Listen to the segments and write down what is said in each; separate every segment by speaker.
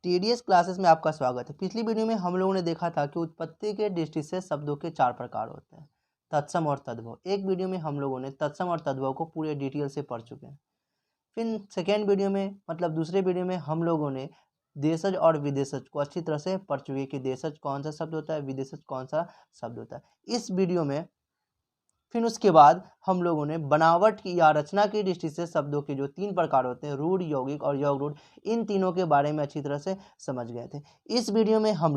Speaker 1: TDS classes में आपका स्वागत है। पिछली वीडियो में हम लोगों ने देखा था कि उत्पत्ति के दृष्टि से शब्दों के 4 प्रकार होते हैं, तत्सम और तद्भव। एक वीडियो में हम लोगों ने तत्सम और तद्भव को पूरे डिटेल से पढ़ चुके हैं। फिर सेकेंड वीडियो में मतलब दूसरे वीडियो में हम लोगों ने देशज और विदेशज को अच्छी तरह से पढ़ चुके हैं कि देशज कौन सा शब्द होता है, विदेशज कौन सा शब्द होता है। इस वीडियो में फिर उसके बाद हम लोगों ने बनावट की या रचना की दृष्टि से शब्दों के जो 3 प्रकार होते हैं, रूढ़, यौगिक और योग रूढ़, इन तीनों के बारे में अच्छी तरह से समझ गए थे। इस वीडियो में हम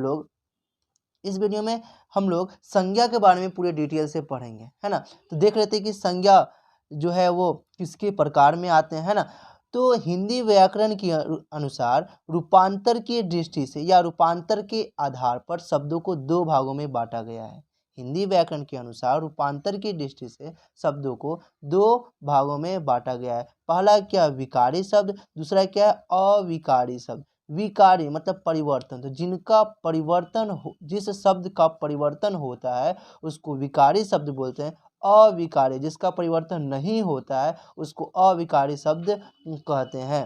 Speaker 1: लोग संज्ञा के बारे में पूरे डिटेल से पढ़ेंगे, है ना। तो देख लेते हैं कि संज्ञा जो है वो किसके प्रकार में आते हैं, है ना। तो हिंदी व्याकरण के अनुसार रूपांतर की दृष्टि से या रूपांतर के आधार पर शब्दों को 2 भागों में बांटा गया है। हिंदी व्याकरण के अनुसार रूपांतर की दृष्टि से शब्दों को 2 भागों में बांटा गया है। पहला क्या, विकारी शब्द, दूसरा क्या है, अविकारी शब्द। विकारी मतलब परिवर्तन, तो जिनका परिवर्तन हो, जिस शब्द का परिवर्तन होता है उसको विकारी शब्द बोलते हैं। अविकारी, जिसका परिवर्तन नहीं होता है उसको अविकारी शब्द कहते हैं।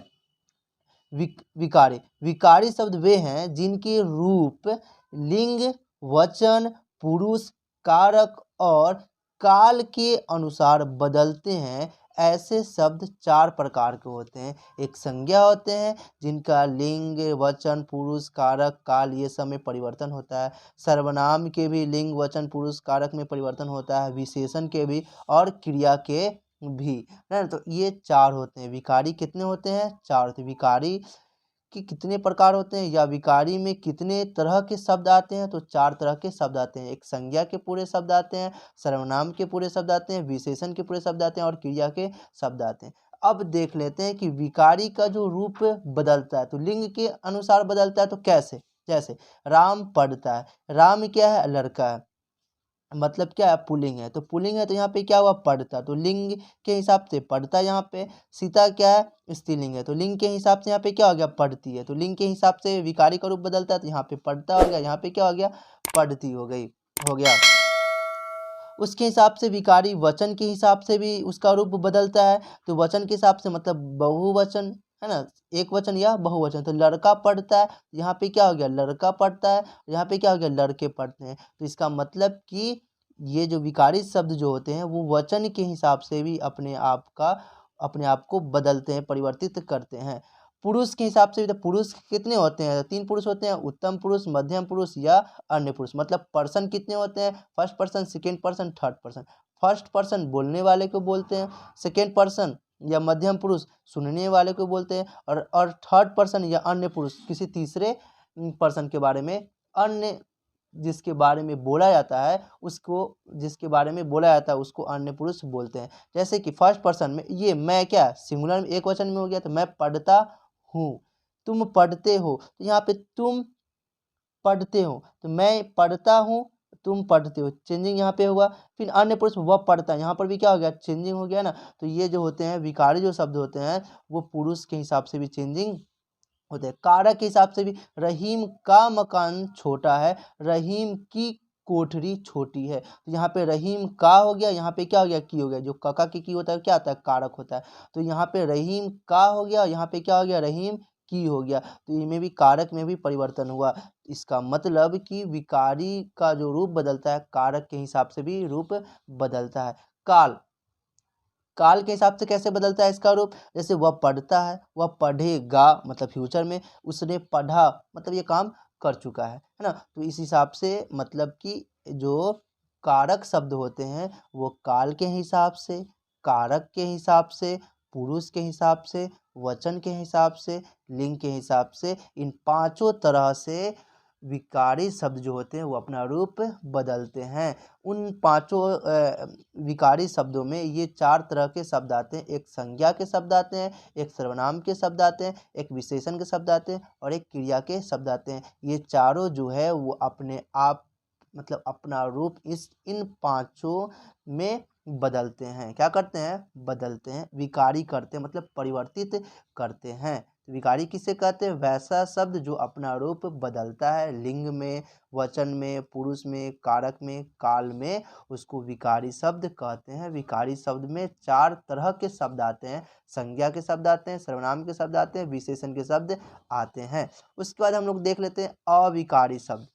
Speaker 1: विकारी शब्द वे हैं जिनके रूप, लिंग, वचन, पुरुष, कारक और काल के अनुसार बदलते हैं। ऐसे शब्द 4 प्रकार के होते हैं। एक संज्ञा होते हैं जिनका लिंग, वचन, पुरुष, कारक, काल ये सब में परिवर्तन होता है। सर्वनाम के भी लिंग, वचन, पुरुष, कारक में परिवर्तन होता है। विशेषण के भी और क्रिया के भी, है ना। तो ये 4 होते हैं। विकारी कितने होते हैं? 4 होते हैं। विकारी कि कितने प्रकार होते हैं या विकारी में कितने तरह के शब्द आते हैं? तो 4 तरह के शब्द आते हैं। एक संज्ञा के पूरे शब्द आते हैं, सर्वनाम के पूरे शब्द आते हैं, विशेषण के पूरे शब्द आते हैं और क्रिया के शब्द आते हैं। अब देख लेते हैं कि विकारी का जो रूप बदलता है तो लिंग के अनुसार बदलता है। तो कैसे? जैसे राम पढ़ता है, राम क्या है? लड़का है, मतलब क्या है? पुल्लिंग है, तो पुल्लिंग है तो यहाँ पे क्या हुआ? पढ़ता, तो लिंग के हिसाब से पढ़ता। यहाँ पे सीता क्या है? स्त्रीलिंग है, तो लिंग के हिसाब से यहाँ पे क्या हो गया? पढ़ती है, तो लिंग के हिसाब से विकारी का रूप बदलता है, तो यहाँ पे पढ़ता हो गया, यहाँ पे क्या हो गया? पढ़ती हो गई, हो गया। उसके हिसाब से विकारी वचन के हिसाब से भी उसका रूप बदलता है। तो वचन के हिसाब से मतलब बहुवचन, है ना, एक वचन या बहुवचन। तो लड़का पढ़ता है, यहाँ पे क्या हो गया? लड़का पढ़ता है, यहाँ पे क्या हो गया? लड़के पढ़ते हैं। तो इसका मतलब कि ये जो विकारी शब्द जो होते हैं वो वचन के हिसाब से भी अपने आप को बदलते हैं, परिवर्तित करते हैं। पुरुष के हिसाब से भी, तो पुरुष कितने होते हैं? 3 पुरुष होते हैं, उत्तम पुरुष, मध्यम पुरुष या अन्य पुरुष। मतलब पर्सन कितने होते हैं? First person, second person, third person. First person बोलने वाले को बोलते हैं, सेकेंड पर्सन या मध्यम पुरुष सुनने वाले को बोलते हैं, और थर्ड पर्सन या अन्य पुरुष किसी तीसरे पर्सन के बारे में, अन्य जिसके बारे में बोला जाता है उसको अन्य पुरुष बोलते हैं। जैसे कि फर्स्ट पर्सन में ये मैं क्या है? सिंगुलर में एक वचन में हो गया, तो मैं पढ़ता हूँ, तुम पढ़ते हो, तो यहाँ पे तुम पढ़ते हो, तो मैं पढ़ता हूँ, तुम पढ़ते हो, चेंजिंग यहाँ पे हुआ। फिर अन्य पुरुष वह पढ़ता है, यहाँ पर भी क्या हो गया? चेंजिंग हो गया ना। तो ये जो होते हैं विकारी जो शब्द होते हैं वो पुरुष के हिसाब से भी चेंजिंग होते हैं। कारक के हिसाब से भी, रहीम का मकान छोटा है, रहीम की कोठरी छोटी है, तो यहाँ पे रहीम का हो गया, यहाँ पे क्या हो गया? की हो गया। जो कका की होता है क्या आता है? कारक होता है। तो यहाँ पे रहीम का हो गया, यहाँ पे क्या हो गया? रहीम की हो गया। तो इनमें भी कारक में भी परिवर्तन हुआ। इसका मतलब कि विकारी का जो रूप बदलता है कारक के हिसाब से भी रूप बदलता है। काल के हिसाब से कैसे बदलता है इसका रूप? जैसे वह पढ़ता है, वह पढ़ेगा, मतलब फ्यूचर में, उसने पढ़ा मतलब ये काम कर चुका है ना। तो इस हिसाब से मतलब कि जो कारक शब्द होते हैं वो काल के हिसाब से, कारक के हिसाब से, पुरुष के हिसाब से, वचन के हिसाब से, लिंग के हिसाब से, इन 5 तरह से विकारी शब्द जो होते हैं वो अपना रूप बदलते हैं। उन 5 विकारी शब्दों में ये 4 तरह के शब्द आते हैं। एक संज्ञा के शब्द आते हैं, एक सर्वनाम के शब्द आते हैं, एक विशेषण के शब्द आते हैं और एक क्रिया के शब्द आते हैं। ये चारों जो है वो अपने आप मतलब अपना रूप इन 5 में बदलते हैं। क्या करते हैं? बदलते हैं, विकारी करते हैं, मतलब परिवर्तित करते हैं। तो विकारी किसे कहते हैं? वैसा शब्द जो अपना रूप बदलता है, लिंग में, वचन में, पुरुष में, कारक में, काल में, उसको विकारी शब्द कहते हैं। विकारी शब्द में 4 तरह के शब्द आते हैं। संज्ञा के शब्द आते हैं, सर्वनाम के शब्द आते हैं, विशेषण के शब्द आते हैं। उसके बाद हम लोग देख लेते हैं अविकारी शब्द।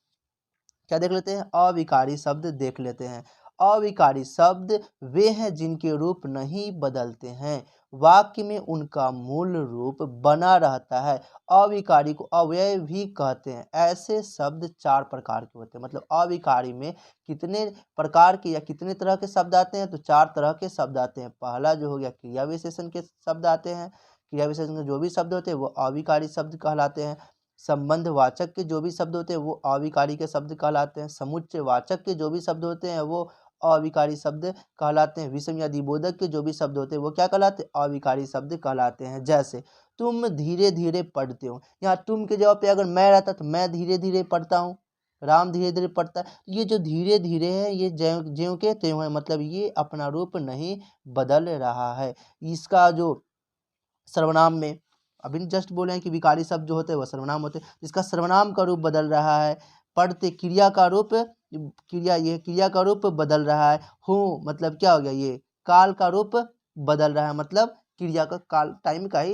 Speaker 1: क्या देख लेते हैं? अविकारी शब्द देख लेते हैं। अविकारी शब्द वे हैं जिनके रूप नहीं बदलते हैं, वाक्य में उनका मूल रूप बना रहता है। अविकारी को अव्यय भी कहते हैं। ऐसे शब्द 4 प्रकार के होते हैं। मतलब अविकारी में कितने प्रकार के या कितने तरह के शब्द आते हैं? तो 4 तरह के शब्द आते हैं। पहला जो हो गया क्रिया विशेषण के शब्द आते हैं। क्रिया विशेषण के जो भी शब्द होते हैं वो अविकारी शब्द कहलाते हैं। संबंधवाचक के जो भी शब्द होते हैं वो अविकारी के शब्द कहलाते हैं। समुच्चयवाचक के जो भी शब्द होते हैं वो अविकारी शब्द कहलाते हैं। विषम या द्विबोधक के जो भी शब्द होते हैं वो क्या कहलाते हैं? अविकारी शब्द कहलाते हैं। जैसे तुम धीरे धीरे पढ़ते हो, यहाँ तुम के जगह पे अगर मैं रहता तो मैं धीरे धीरे पढ़ता हूँ, राम धीरे धीरे पढ़ता है। ये जो धीरे धीरे है ये ज्यों ज्यों के त्यों है, मतलब ये अपना रूप नहीं बदल रहा है। इसका जो सर्वनाम में अभी जस्ट बोले हैं कि विकारी शब्द जो होते हैं वह सर्वनाम होते हैं, इसका सर्वनाम का रूप बदल रहा है। पढ़ते क्रिया का रूप, क्रिया का रूप बदल रहा है। हूँ मतलब क्या हो गया? ये काल का रूप बदल रहा है, मतलब क्रिया का काल टाइम का ही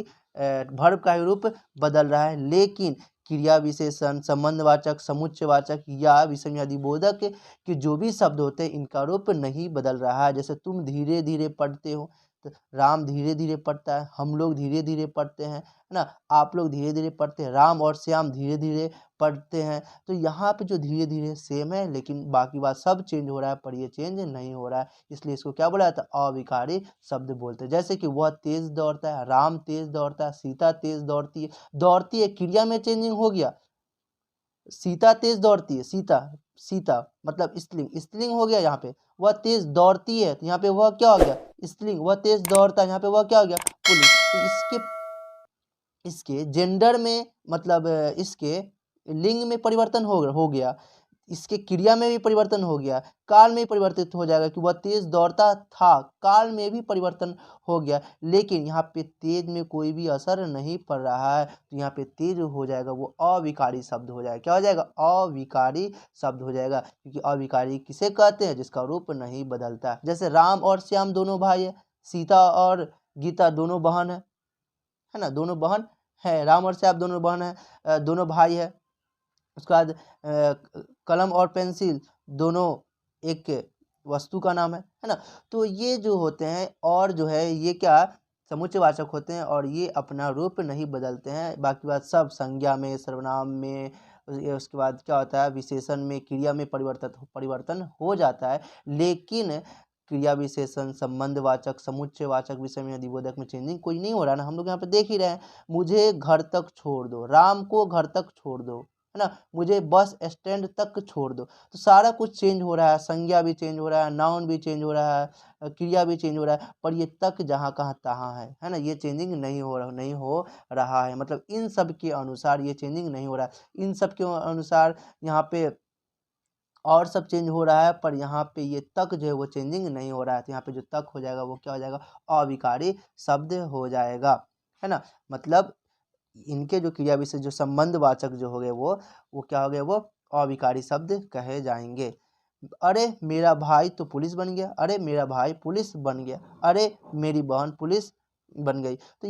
Speaker 1: वर्ब का ही रूप बदल रहा है। लेकिन क्रिया विशेषण, संबंधवाचक, समुच्चयवाचक या विषम या द्विबोधक के जो भी शब्द होते हैं इनका रूप नहीं बदल रहा है। जैसे तुम धीरे धीरे पढ़ते हो, तो राम धीरे धीरे पढ़ता है, हम लोग धीरे धीरे पढ़ते हैं, है ना, आप लोग धीरे धीरे पढ़ते हैं, राम और श्याम धीरे धीरे पढ़ते हैं। तो यहाँ पे जो धीरे धीरे सेम है, लेकिन बाकी बात सब चेंज हो रहा है, पर ये चेंज नहीं हो रहा है, इसलिए इसको क्या बोला जाता है? अविकारी शब्द बोलते हैं। जैसे कि वह तेज दौड़ता है, राम तेज दौड़ता है, सीता तेज दौड़ती है। दौड़ती है क्रिया में चेंजिंग हो गया, सीता तेज दौड़ती है, सीता सीता मतलब स्त्रीलिंग, स्त्रीलिंग हो गया यहाँ पे। वह तेज दौड़ती है तो यहाँ पे वह क्या हो गया? स्त्रीलिंग। वह तेज दौड़ता है, यहाँ पे वह क्या हो गया? पुल्लिंग। तो इसके जेंडर में मतलब इसके लिंग में परिवर्तन हो गया, इसके क्रिया में भी परिवर्तन हो गया, काल में भी परिवर्तित हो जाएगा कि वह तेज दौड़ता था, काल में भी परिवर्तन हो गया। लेकिन यहाँ पे तेज में कोई भी असर नहीं पड़ रहा है, तो यहाँ पे तेज हो जाएगा, वो अविकारी शब्द हो जाएगा। क्या हो जाएगा? अविकारी शब्द हो जाएगा, क्योंकि अविकारी किसे कहते हैं? जिसका रूप नहीं बदलता। जैसे राम और श्याम दोनों भाई है, सीता और गीता दोनों बहन है ना, दोनों बहन है, राम और श्याम दोनों बहन है, दोनों भाई है। उसके बाद कलम और पेंसिल दोनों एक वस्तु का नाम है ना। तो ये जो होते हैं और जो है ये क्या समुच्चयवाचक होते हैं और ये अपना रूप नहीं बदलते हैं। बाकी बात सब संज्ञा में, सर्वनाम में, उसके बाद क्या होता है विशेषण में, क्रिया में परिवर्तन हो जाता है। लेकिन क्रिया विशेषण, संबंधवाचक, समुच्चयवाचक, विषय में, द्विबोधक में चेंजिंग कोई नहीं हो रहा ना। हम लोग यहाँ पे देख ही रहे हैं, मुझे घर तक छोड़ दो, राम को घर तक छोड़ दो, है ना, मुझे बस स्टैंड तक छोड़ दो। तो सारा कुछ चेंज हो रहा है, संज्ञा भी चेंज हो रहा है, नाउन भी चेंज हो रहा है, क्रिया भी चेंज हो रहा है, पर ये तक जहाँ कहाँ तहाँ है ना, ये चेंजिंग नहीं हो रहा है। मतलब इन सब के अनुसार ये चेंजिंग नहीं हो रहा है। इन सब के अनुसार यहाँ पे और सब चेंज हो रहा है, पर यहाँ पे ये तक जो है वो चेंजिंग नहीं हो रहा है। तो यहाँ पे जो तक हो जाएगा वो क्या हो जाएगा? अविकारी शब्द हो जाएगा, है ना। मतलब इनके जो क्रिया विशेष जो संबंधवाचक जो हो गए वो क्या हो गए? वो अविकारी शब्द कहे जाएंगे। अरे मेरा भाई तो पुलिस बन गया, अरे मेरा भाई पुलिस बन गया, अरे मेरी बहन पुलिस बन गई। तो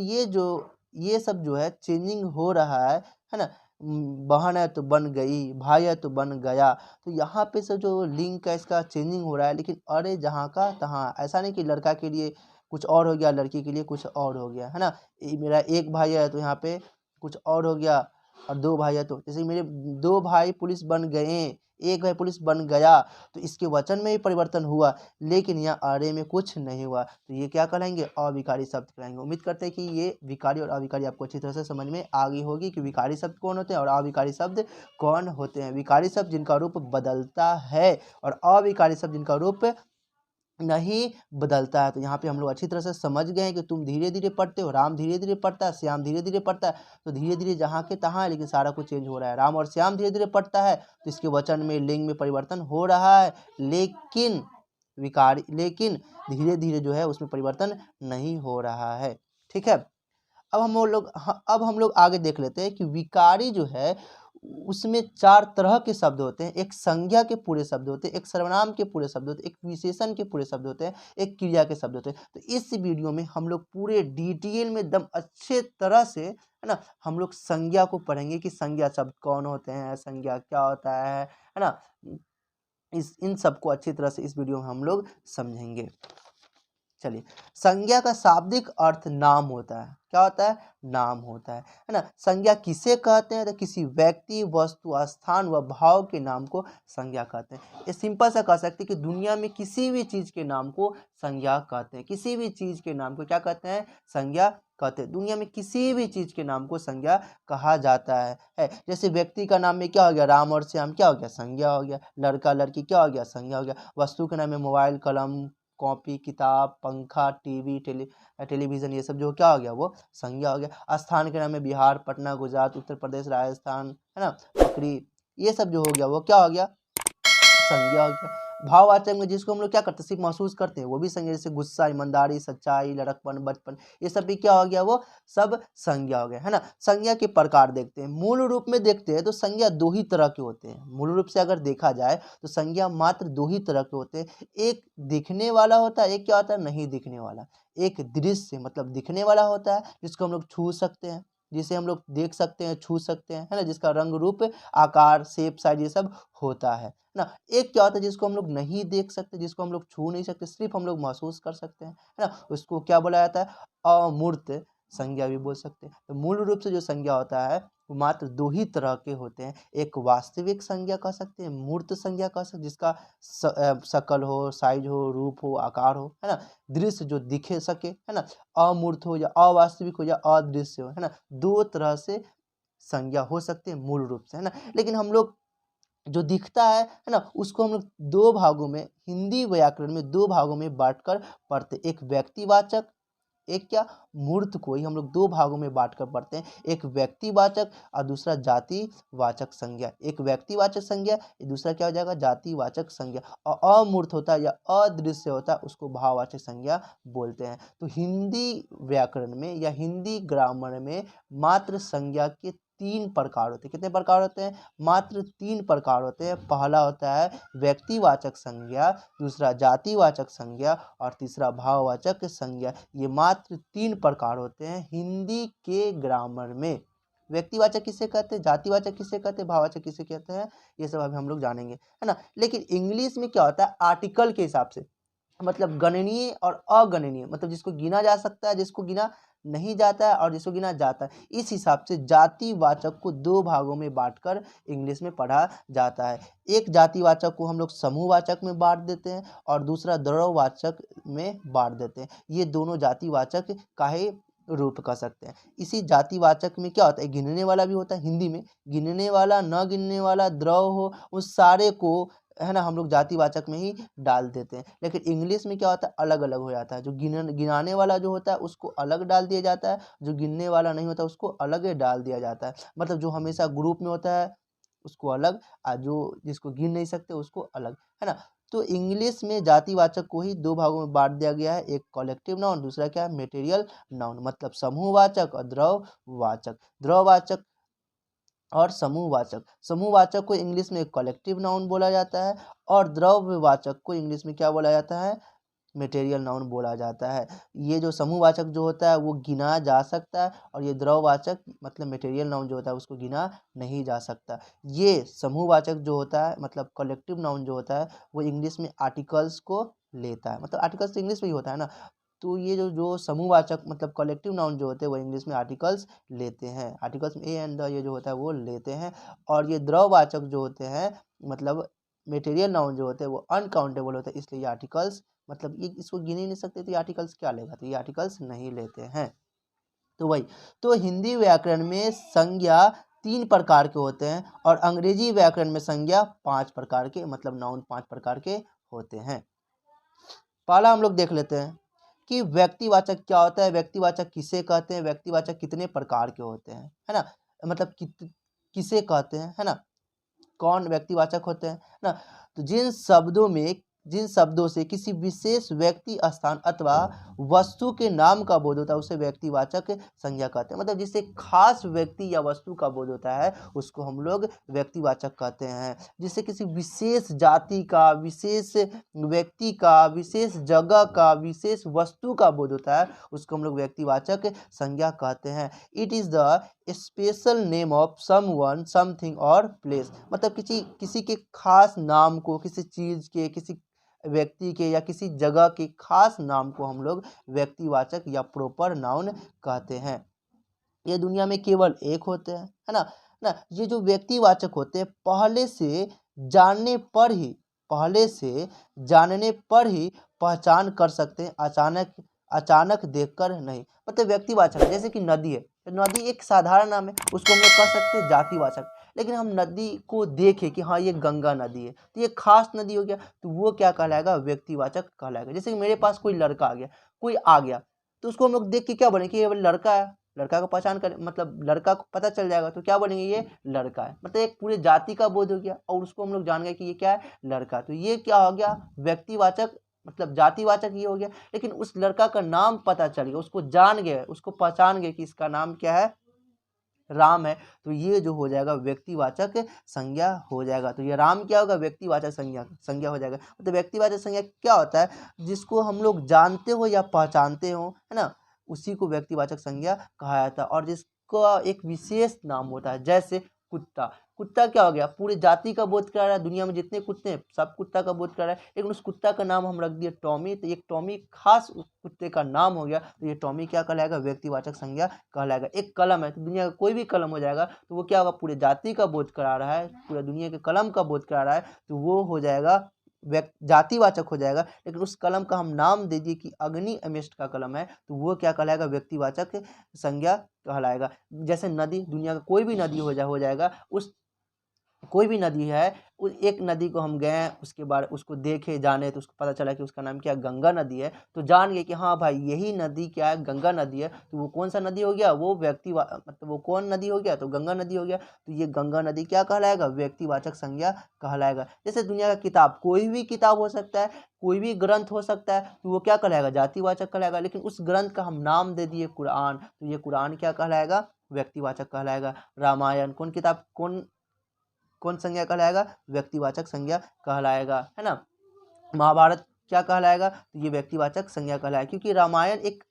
Speaker 1: ये सब जो है चेंजिंग हो रहा है ना। बहन है तो बन गई, भाई है तो बन गया। तो यहाँ पे से जो लिंक है इसका चेंजिंग हो रहा है, लेकिन अरे जहाँ का तहाँ, ऐसा नहीं कि लड़का के लिए कुछ और हो गया, लड़की के लिए कुछ और हो गया, है ना। मेरा एक भाई है तो यहाँ पे कुछ और हो गया, और 2 भाई है तो जैसे मेरे 2 भाई पुलिस बन गए, एक भाई पुलिस बन गया, तो इसके वचन में भी परिवर्तन हुआ, लेकिन यहाँ अरे में कुछ नहीं हुआ। तो ये क्या कहलाएंगे? अविकारी शब्द कहलाएंगे। उम्मीद करते हैं कि ये विकारी और अविकारी आपको अच्छी तरह से समझ में आ गई होगी कि विकारी शब्द कौन होते हैं और अविकारी शब्द कौन होते हैं। विकारी शब्द जिनका रूप बदलता है और अविकारी शब्द जिनका रूप नहीं बदलता है। तो यहाँ पे हम लोग अच्छी तरह से समझ गए हैं कि तुम धीरे धीरे पढ़ते हो, राम धीरे धीरे पढ़ता है, श्याम धीरे धीरे पढ़ता है। तो धीरे धीरे जहाँ के तहाँ है, लेकिन सारा कुछ चेंज हो रहा है। राम और श्याम धीरे धीरे पढ़ता है तो इसके वचन में, लिंग में परिवर्तन हो रहा है, लेकिन धीरे धीरे जो है उसमें परिवर्तन नहीं हो रहा है। ठीक है। अब हम लोग आगे देख लेते हैं कि विकारी जो है उसमें 4 तरह के शब्द होते हैं। एक संज्ञा के पूरे शब्द होते हैं, एक सर्वनाम के पूरे शब्द होते हैं, एक विशेषण के पूरे शब्द होते हैं, एक क्रिया के शब्द होते हैं। तो इस वीडियो में हम लोग पूरे डिटेल में एकदम अच्छे तरह से, है ना, हम लोग संज्ञा को पढ़ेंगे कि संज्ञा शब्द कौन होते हैं, संज्ञा क्या होता है ना। इन सबको अच्छी तरह से इस वीडियो में हम लोग समझेंगे। चलिए, संज्ञा का शाब्दिक अर्थ नाम होता है। क्या होता है? नाम होता है ना। संज्ञा किसे कहते हैं? तो किसी व्यक्ति, वस्तु, स्थान व भाव के नाम को संज्ञा कहते हैं। ये सिंपल सा कह सकते हैं कि दुनिया में किसी भी चीज के नाम को संज्ञा कहते हैं। किसी भी चीज के नाम को क्या कहते हैं? संज्ञा कहते हैं। दुनिया में किसी भी चीज के नाम को संज्ञा कहा जाता है। जैसे व्यक्ति का नाम में क्या हो गया? राम और श्याम, क्या हो गया? संज्ञा हो गया। लड़का लड़की क्या हो गया? संज्ञा हो गया। वस्तु के नाम में मोबाइल, कलम, कॉपी, किताब, पंखा, टीवी, टेलीविजन, ये सब जो क्या हो गया? वो संज्ञा हो गया। स्थान के नाम में बिहार, पटना, गुजरात, उत्तर प्रदेश, राजस्थान, है ना, बकरी, ये सब जो हो गया वो क्या हो गया? संज्ञा हो गया। भाववाचक में जिसको हम लोग क्या करते हैं? सिर्फ महसूस करते हैं, वो भी संज्ञा। जैसे गुस्सा, ईमानदारी, सच्चाई, लड़कपन, बचपन, ये सब भी क्या हो गया? वो सब संज्ञा हो गया, है ना। संज्ञा के प्रकार देखते हैं। मूल रूप में देखते हैं तो संज्ञा 2 ही तरह के होते हैं। मूल रूप से अगर देखा जाए तो संज्ञा मात्र 2 ही तरह के होते हैं। एक दिखने वाला होता है, एक क्या होता है? नहीं दिखने वाला। एक दृश्य मतलब दिखने वाला होता है, जिसको हम लोग छू सकते हैं, जिसे हम लोग देख सकते हैं, छू सकते हैं, है ना, जिसका रंग, रूप, आकार, शेप, साइज ये सब होता है ना। एक क्या होता है? जिसको हम लोग नहीं देख सकते, जिसको हम लोग छू नहीं सकते, सिर्फ हम लोग महसूस कर सकते हैं, है ना, उसको क्या बोला जाता है? अमूर्त संज्ञा भी बोल सकते हैं। तो मूल रूप से जो संज्ञा होता है वो मात्र 2 ही तरह के होते हैं। एक वास्तविक संज्ञा कह सकते हैं, मूर्त संज्ञा कह सकते हैं, जिसका शकल हो, साइज हो, रूप हो, आकार हो, है ना, दृश्य जो दिखे सके, है ना। अमूर्त हो या अवास्तविक हो या अदृश्य हो, है ना। 2 तरह से संज्ञा हो सकते हैं मूल रूप से, है ना। लेकिन हम लोग जो दिखता है ना, उसको हम लोग 2 भागों में, हिंदी व्याकरण में 2 भागों में बांटकर पढ़ते। एक व्यक्तिवाचक, एक क्या? मूर्त को ही हम लोग 2 भागों में बांटकर पढ़ते हैं। एक व्यक्तिवाचक और दूसरा जातिवाचक संज्ञा। एक व्यक्तिवाचक संज्ञा, दूसरा क्या हो जाएगा? जातिवाचक संज्ञा। और अमूर्त होता है या अदृश्य होता है उसको भाववाचक संज्ञा बोलते हैं। तो हिंदी व्याकरण में या हिंदी ग्रामर में मात्र संज्ञा के 3 प्रकार होते हैं। कितने प्रकार होते हैं? मात्र 3 प्रकार होते हैं। पहला होता है व्यक्तिवाचक संज्ञा, दूसरा जातिवाचक संज्ञा और तीसरा भाववाचक संज्ञा। ये मात्र 3 प्रकार होते हैं हिंदी के ग्रामर में। व्यक्तिवाचक किसे कहते हैं? जातिवाचक किसे कहते हैं? भाववाचक किसे कहते हैं? ये सब अभी हम लोग जानेंगे, है ना। लेकिन इंग्लिश में क्या होता है? आर्टिकल के हिसाब से, मतलब गणनीय और अगणनीय, मतलब जिसको गिना जा सकता है, जिसको गिना नहीं जाता है और जिसको गिना जाता है। इस हिसाब से जातिवाचक को 2 भागों में बांटकर इंग्लिश में पढ़ा जाता है। एक जातिवाचक को हम लोग समूहवाचक में बांट देते हैं और दूसरा द्रव्यवाचक में बांट देते हैं। ये दोनों जातिवाचक काहे रूप कह सकते हैं। इसी जातिवाचक में क्या होता है? गिनने वाला भी होता है। हिंदी में गिनने वाला, न गिनने वाला, द्रव हो, उस सारे को, है ना, हम लोग जातिवाचक में ही डाल देते हैं। लेकिन इंग्लिश में क्या होता है? अलग अलग हो जाता है। जो गिनाने वाला जो होता है उसको अलग डाल दिया जाता है, जो गिनने वाला नहीं होता उसको अलग डाल दिया जाता है। मतलब जो हमेशा ग्रुप में होता है उसको अलग, और जो जिसको गिन नहीं सकते उसको अलग, है ना। तो इंग्लिश में जातिवाचक को ही 2 भागों में बांट दिया गया है। एक कलेक्टिव नाउन, दूसरा क्या है? मटेरियल नाउन, मतलब समूहवाचक और द्रव्यवाचक। द्रव्यवाचक और समूहवाचक। समूहवाचक को इंग्लिश में कलेक्टिव नाउन बोला जाता है और द्रव्यवाचक को इंग्लिश में क्या बोला जाता है? मटेरियल नाउन बोला जाता है। ये जो समूहवाचक जो होता है वो गिना जा सकता है और ये द्रव्यवाचक मतलब मटेरियल नाउन जो होता है उसको गिना नहीं जा सकता। ये समूहवाचक जो होता है मतलब कलेक्टिव नाउन जो होता है वो इंग्लिश में आर्टिकल्स को लेता है। मतलब आर्टिकल्स तो इंग्लिश में ही होता है ना। तो ये जो जो समूहवाचक मतलब कलेक्टिव नाउन जो होते हैं वो इंग्लिश में आर्टिकल्स लेते हैं। आर्टिकल्स में ए एंड द ये जो होता है वो लेते हैं। और ये द्रव्यवाचक जो होते हैं मतलब मटेरियल नाउन जो होते हैं वो अनकाउंटेबल होते हैं, इसलिए ये आर्टिकल्स मतलब ये इसको गिन ही नहीं सकते, तो ये आर्टिकल्स क्या लेगा? तो ये आर्टिकल्स नहीं लेते हैं। तो वही, तो हिंदी व्याकरण में संज्ञा 3 प्रकार के होते हैं और अंग्रेजी व्याकरण में संज्ञा 5 प्रकार के मतलब नाउन 5 प्रकार के होते हैं। पहला हम लोग देख लेते हैं कि व्यक्तिवाचक क्या होता है, व्यक्तिवाचक किसे कहते हैं, व्यक्तिवाचक कितने प्रकार के होते हैं, है ना, मतलब किसे कहते हैं, है ना, कौन व्यक्तिवाचक होते हैं, है ना। तो जिन शब्दों में जिन शब्दों से किसी विशेष व्यक्ति, स्थान अथवा वस्तु के नाम का बोध होता है उसे व्यक्तिवाचक संज्ञा कहते हैं। मतलब जिससे खास व्यक्ति या वस्तु का बोध होता है उसको हम लोग व्यक्तिवाचक कहते हैं। जिससे किसी विशेष जाति का, विशेष व्यक्ति का, विशेष जगह का, विशेष वस्तु का बोध होता है उसको हम लोग व्यक्तिवाचक संज्ञा कहते हैं। It is the special name of someone, something और प्लेस। मतलब किसी के खास नाम को, किसी चीज़ के, किसी व्यक्ति के या किसी जगह के खास नाम को हम लोग व्यक्तिवाचक या प्रॉपर नाउन कहते हैं। ये दुनिया में केवल एक होते हैं, है ना। ये जो व्यक्तिवाचक होते हैं पहले से जानने पर ही पहचान कर सकते हैं, अचानक देखकर नहीं। मतलब व्यक्तिवाचक जैसे कि नदी है, तो नदी एक साधारण नाम है, उसको हम लोग कह सकते हैं जातिवाचक। लेकिन हम नदी को देखें कि हाँ ये गंगा नदी है, तो ये खास नदी हो गया, तो वो क्या कहलाएगा, व्यक्तिवाचक कहलाएगा। जैसे कि मेरे पास कोई लड़का आ गया तो उसको हम लोग देख के क्या बोलेंगे कि ये लड़का है, लड़का को पहचान कर, मतलब लड़का को पता चल जाएगा तो क्या बोलेंगे, ये लड़का है। मतलब एक पूरे जाति का बोध हो गया और उसको हम लोग जान गए कि ये क्या है, लड़का। तो ये क्या हो गया, व्यक्तिवाचक, मतलब जातिवाचक ये हो गया। लेकिन उस लड़का का नाम पता चल गया, उसको जान गए, उसको पहचान गए कि इसका नाम क्या है, राम है, तो ये जो हो जाएगा व्यक्तिवाचक संज्ञा हो जाएगा। तो ये राम क्या होगा, व्यक्तिवाचक संज्ञा हो जाएगा। तो व्यक्तिवाचक संज्ञा क्या होता है, जिसको हम लोग जानते हो या पहचानते हो, है ना, उसी को व्यक्तिवाचक संज्ञा कहा जाता है। और जिसका एक विशेष नाम होता है, जैसे कुत्ता क्या हो गया, पूरे जाति का बोध कर रहा है, दुनिया में जितने कुत्ते हैं सब कुत्ता का बोध कर रहा है। लेकिन उस कुत्ता का नाम हम रख दिए टॉमी, तो एक टॉमी खास उस कुत्ते का नाम हो गया, तो ये टॉमी क्या कहलाएगा, व्यक्तिवाचक संज्ञा कहलाएगा। एक कलम है, तो दुनिया का कोई भी कलम हो जाएगा, तो वो क्या होगा, पूरे जाति का बोध करा रहा है, पूरे दुनिया के कलम का बोध करा रहा है, तो वो हो जाएगा जातिवाचक हो जाएगा। लेकिन उस कलम का हम नाम दे दिए कि अग्नि एमिस्ट का कलम है, तो वो क्या कहलाएगा, व्यक्तिवाचक संज्ञा कहलाएगा। जैसे नदी, दुनिया का कोई भी नदी हो जाएगा, उस कोई भी नदी है, एक नदी को हम गए, उसके बाद उसको देखे, जाने, तो उसको पता चला कि उसका नाम क्या, गंगा नदी है, तो जान गए कि हाँ भाई यही नदी क्या है, गंगा नदी है। तो वो कौन सा नदी हो गया, वो मतलब वो कौन नदी हो गया, तो गंगा नदी हो गया। तो ये गंगा नदी क्या कहलाएगा, व्यक्तिवाचक संज्ञा कहलाएगा। जैसे दुनिया का किताब, कोई भी किताब हो सकता है, कोई भी ग्रंथ हो सकता है, तो वो क्या कहलाएगा, जातिवाचक कहलाएगा। लेकिन उस ग्रंथ का हम नाम दे दिए कुरान, तो ये कुरान क्या कहलाएगा, व्यक्तिवाचक कहलाएगा। रामायण कौन संज्ञा कहलाएगा, व्यक्तिवाचक संज्ञा कहलाएगा, है ना। महाभारत क्या कहलाएगा, तो ये व्यक्तिवाचक संज्ञा कहलाएगा, क्योंकि रामायण एक